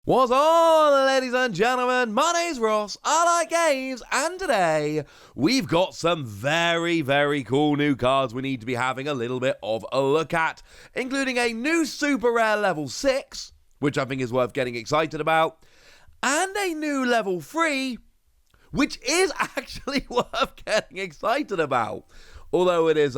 What's on, ladies and gentlemen? My name's Ross, I like games, and today we've got some very, very cool new cards we need to be having a little bit of a look at, including a new super rare level 6, which I think is worth getting excited about, and a new level 3, which is actually worth getting excited about, although it is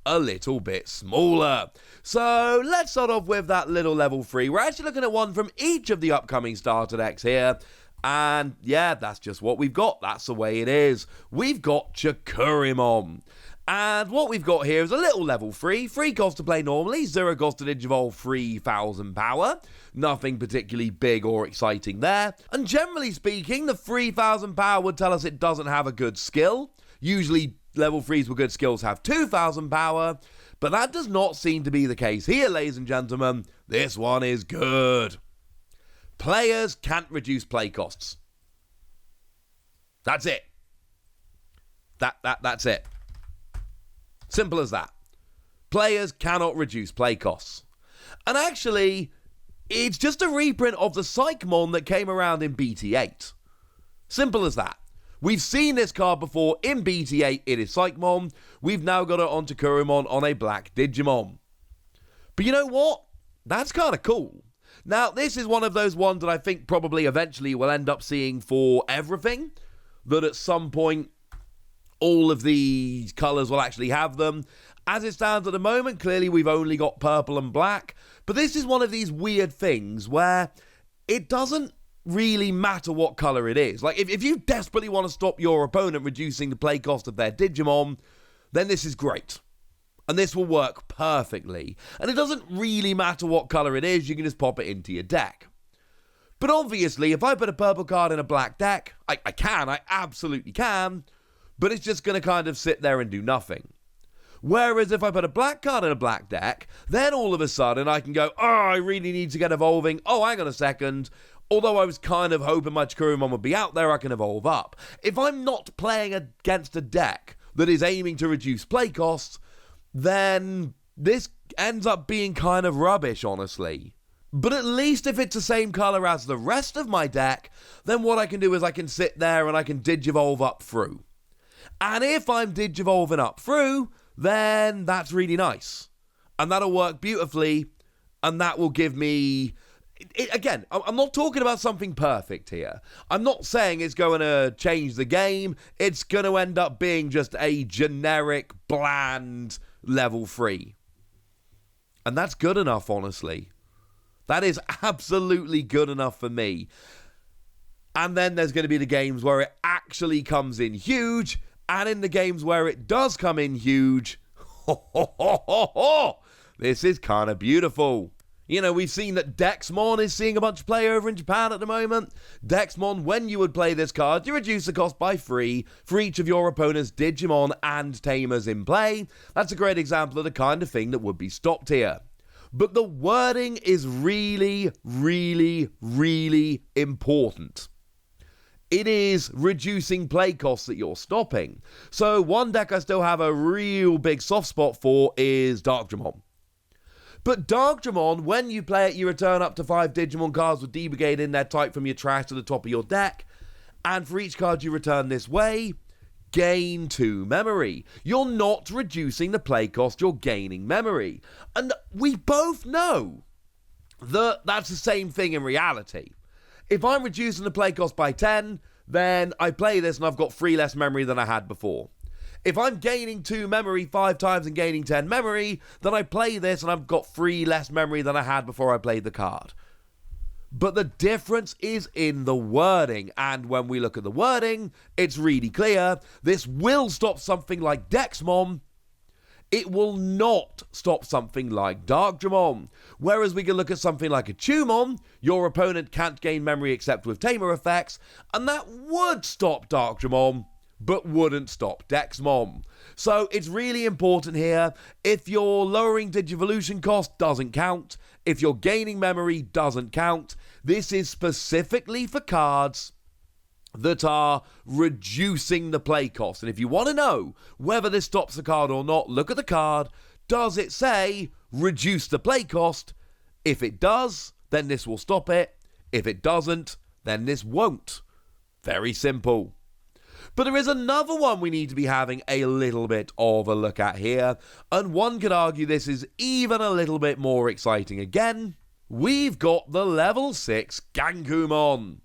a little bit smaller. So let's start off with that little level 3. We're actually looking at one from each of the upcoming starter decks here. And yeah, that's just what we've got. That's the way it is. We've got Chikurimon. And what we've got here is a little level 3. 3 cost to play normally, 0 cost to digivolve, 3,000 power. Nothing particularly big or exciting there. And generally speaking, the 3,000 power would tell us it doesn't have a good skill. Usually level 3s with good skills have 2,000 power, but that does not seem to be the case here, ladies and gentlemen. This one is good. Players can't reduce play costs. That's it. That's it. Simple as that. Players cannot reduce play costs. And actually, it's just a reprint of the Psychmon that came around in BT8. Simple as that. We've seen this card before in BT8, it is Psychmon. We've now got it on Chikurimon on a black Digimon. But you know what? That's kind of cool. Now, this is one of those ones that I think probably eventually we'll end up seeing for everything. That at some point, all of these colours will actually have them. As it stands at the moment, clearly we've only got purple and black. But this is one of these weird things where it doesn't really matter what colour it is. Like, if you desperately want to stop your opponent reducing the play cost of their Digimon, then this is great. And this will work perfectly. And it doesn't really matter what colour it is, you can just pop it into your deck. But obviously, if I put a purple card in a black deck, I absolutely can, but it's just going to kind of sit there and do nothing. Whereas if I put a black card in a black deck, then all of a sudden I can go, oh, I really need to get evolving. Oh, hang on a second. Although I was kind of hoping my Chikurimon would be out there, I can evolve up. If I'm not playing against a deck that is aiming to reduce play costs, then this ends up being kind of rubbish, honestly. But at least if it's the same colour as the rest of my deck, then what I can do is I can sit there and I can digivolve up through. And if I'm digivolving up through, then that's really nice. And that'll work beautifully, and that will give me... Again, I'm not talking about something perfect here. I'm not saying it's going to change the game. It's going to end up being just a generic, bland level 3. And that's good enough, honestly. That is absolutely good enough for me. And then there's going to be the games where it actually comes in huge. And in the games where it does come in huge, this is kind of beautiful. You know, we've seen that Dexmon is seeing a bunch of play over in Japan at the moment. Dexmon, when you would play this card, you reduce the cost by 3 for each of your opponent's Digimon and Tamers in play. That's a great example of the kind of thing that would be stopped here. But the wording is really, really, really important. It is reducing play costs that you're stopping. So one deck I still have a real big soft spot for is Darkdramon. But Darkdramon, when you play it, you return up to 5 Digimon cards with D-Brigade in their type from your trash to the top of your deck. And for each card you return this way, gain 2 memory. You're not reducing the play cost, you're gaining memory. And we both know that that's the same thing in reality. If I'm reducing the play cost by 10, then I play this and I've got 3 less memory than I had before. If I'm gaining 2 memory 5 times and gaining 10 memory, then I play this and I've got 3 less memory than I had before I played the card. But the difference is in the wording, and when we look at the wording, it's really clear. This will stop something like Dexmon. It will not stop something like Darkdramon. Whereas we can look at something like a Tumon, your opponent can't gain memory except with Tamer effects, and that would stop Darkdramon, but wouldn't stop Dexmon. So it's really important here. If you're lowering Digivolution cost, doesn't count. If you're gaining memory, doesn't count. This is specifically for cards that are reducing the play cost. And if you want to know whether this stops the card or not, look at the card. Does it say reduce the play cost? If it does, then this will stop it. If it doesn't, then this won't. Very simple. But there is another one we need to be having a little bit of a look at here, and one could argue this is even a little bit more exciting again. We've got the level 6 Gankoomon,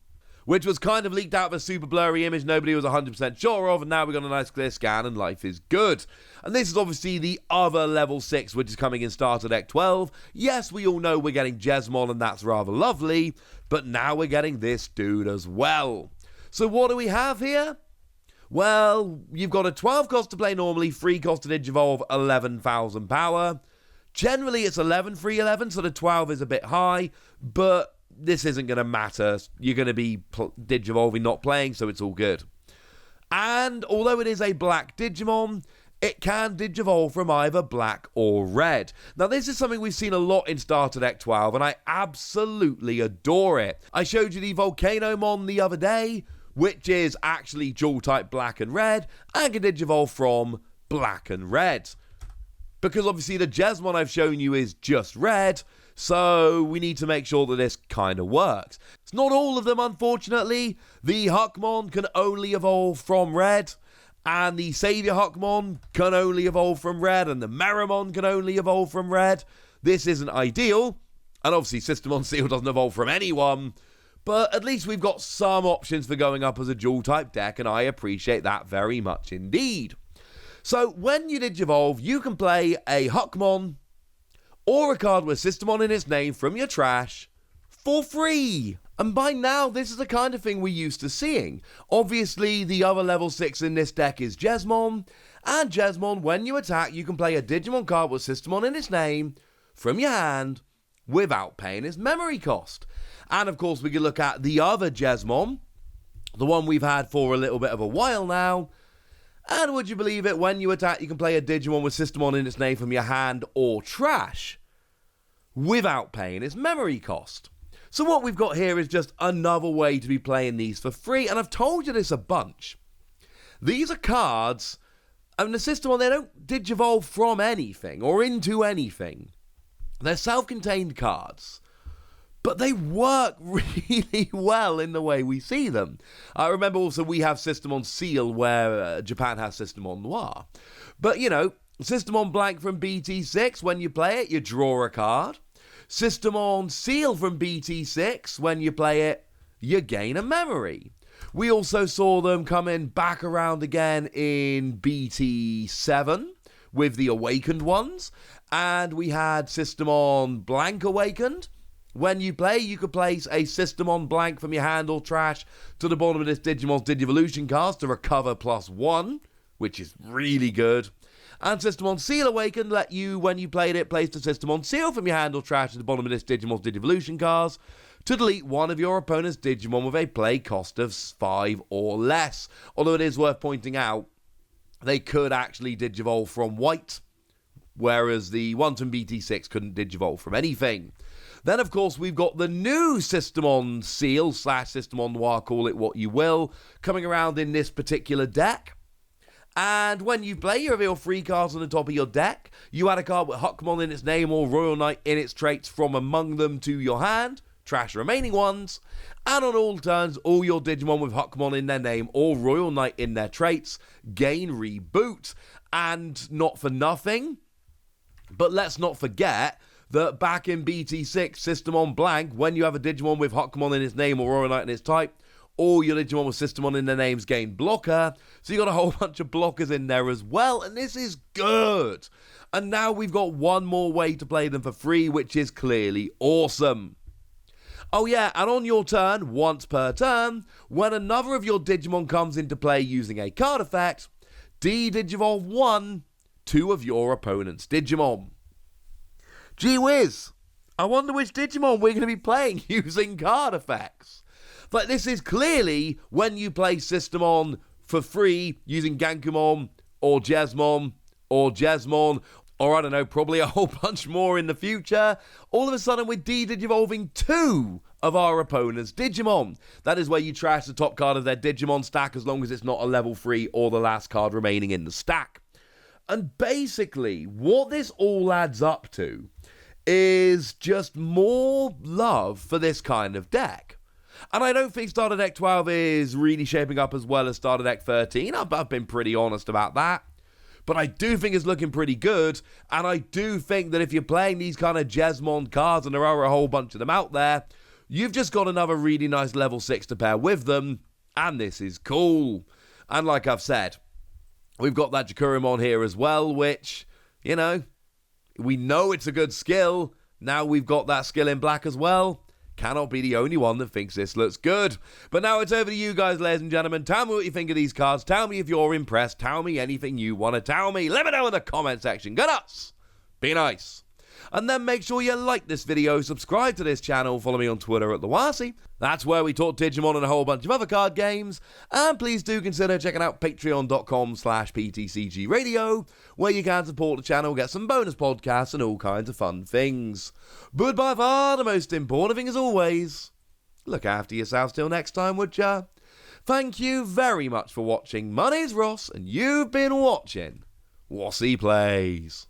which was kind of leaked out of a super blurry image nobody was 100% sure of, and now we've got a nice clear scan and life is good. And this is obviously the other level 6, which is coming in Starter Deck 12. Yes, we all know we're getting Jesmon, and that's rather lovely, but now we're getting this dude as well. So what do we have here? Well, you've got a 12 cost to play normally, 3 cost to Digivolve, 11,000 power. Generally, it's 11 free 11, so the 12 is a bit high, but this isn't going to matter. You're going to be Digivolving, not playing, so it's all good. And although it is a black Digimon, it can Digivolve from either black or red. Now, this is something we've seen a lot in Starter Deck 12, and I absolutely adore it. I showed you the Volcanomon the other day, which is actually dual-type black and red, and can Digivolve from black and red. Because obviously the Jesmon I've shown you is just red, so we need to make sure that this kind of works. It's not all of them, unfortunately. The Huckmon can only evolve from red, and the Saviour Huckmon can only evolve from red, and the Meramon can only evolve from red. This isn't ideal, and obviously Systemon Seal doesn't evolve from anyone, but at least we've got some options for going up as a dual-type deck, and I appreciate that very much indeed. So when you Digivolve, you can play a Huckmon or a card with Systemon in its name from your trash for free. And by now, this is the kind of thing we're used to seeing. Obviously, the other level 6 in this deck is Jesmon, and Jesmon, when you attack, you can play a Digimon card with Systemon in its name from your hand without paying its memory cost. And of course, we can look at the other Jesmon, the one we've had for a little bit of a while now. And would you believe it, when you attack, you can play a Digimon with Systemon in its name from your hand or trash without paying its memory cost. So what we've got here is just another way to be playing these for free, and I've told you this a bunch. These are cards, and the Systemon, they don't Digivolve from anything or into anything. They're self-contained cards, but they work really well in the way we see them. I remember also we have Systemon Seal, where Japan has Systemon Noir. But, you know, Systemon Blank from BT6, when you play it, you draw a card. Systemon Seal from BT6, when you play it, you gain a memory. We also saw them coming back around again in BT7 with the Awakened ones. And we had Systemon Blank Awakened. When you play, you could place a Systemon Blank from your hand or trash to the bottom of this Digimon's Digivolution cards to recover +1, which is really good. And Systemon Seal Awakened let you, when you played it, place the Systemon Seal from your hand or trash to the bottom of this Digimon's Digivolution cards to delete one of your opponent's Digimon with a play cost of 5 or less. Although it is worth pointing out, they could actually Digivolve from white, whereas the ones from BT6 couldn't Digivolve from anything. Then, of course, we've got the new Systemon Seal / Systemon Noir, call it what you will, coming around in this particular deck. And when you play, you reveal 3 cards on the top of your deck. You add a card with Huckmon in its name or Royal Knight in its traits from among them to your hand. Trash the remaining ones. And on all turns, all your Digimon with Huckmon in their name or Royal Knight in their traits gain reboot. And not for nothing, but let's not forget that back in BT6, Systemon Blank, when you have a Digimon with Huckmon in its name or Royal Knight in its type, all your Digimon with Systemon in their names gain blocker. So you got a whole bunch of blockers in there as well, and this is good. And now we've got one more way to play them for free, which is clearly awesome. Oh yeah, and on your turn, once per turn, when another of your Digimon comes into play using a card effect, de-digivolve 2 of your opponent's Digimon. Gee whiz, I wonder which Digimon we're going to be playing using card effects. But this is clearly when you play Systemon for free using Gankoomon or Jesmon, or I don't know, probably a whole bunch more in the future. All of a sudden we're de-digivolving 2 of our opponent's Digimon. That is where you trash the top card of their Digimon stack as long as it's not a level 3 or the last card remaining in the stack. And basically, what this all adds up to is just more love for this kind of deck. And I don't think Starter Deck 12 is really shaping up as well as Starter Deck 13. I've been pretty honest about that. But I do think it's looking pretty good, and I do think that if you're playing these kind of Jesmon cards, and there are a whole bunch of them out there, you've just got another really nice level 6 to pair with them, and this is cool. And like I've said, we've got that Chikurimon here as well, which, you know, we know it's a good skill. Now we've got that skill in black as well. Cannot be the only one that thinks this looks good. But now it's over to you guys, ladies and gentlemen. Tell me what you think of these cards. Tell me if you're impressed. Tell me anything you want to tell me. Let me know in the comment section. Go nuts. Be nice. And then make sure you like this video, subscribe to this channel, follow me on Twitter at TheWasi. That's where we talk Digimon and a whole bunch of other card games. And please do consider checking out patreon.com/PTCGradio, where you can support the channel, get some bonus podcasts and all kinds of fun things. But by far the most important thing as always, look after yourselves till next time, would ya? Thank you very much for watching. My name's Ross, and you've been watching Wasi Plays.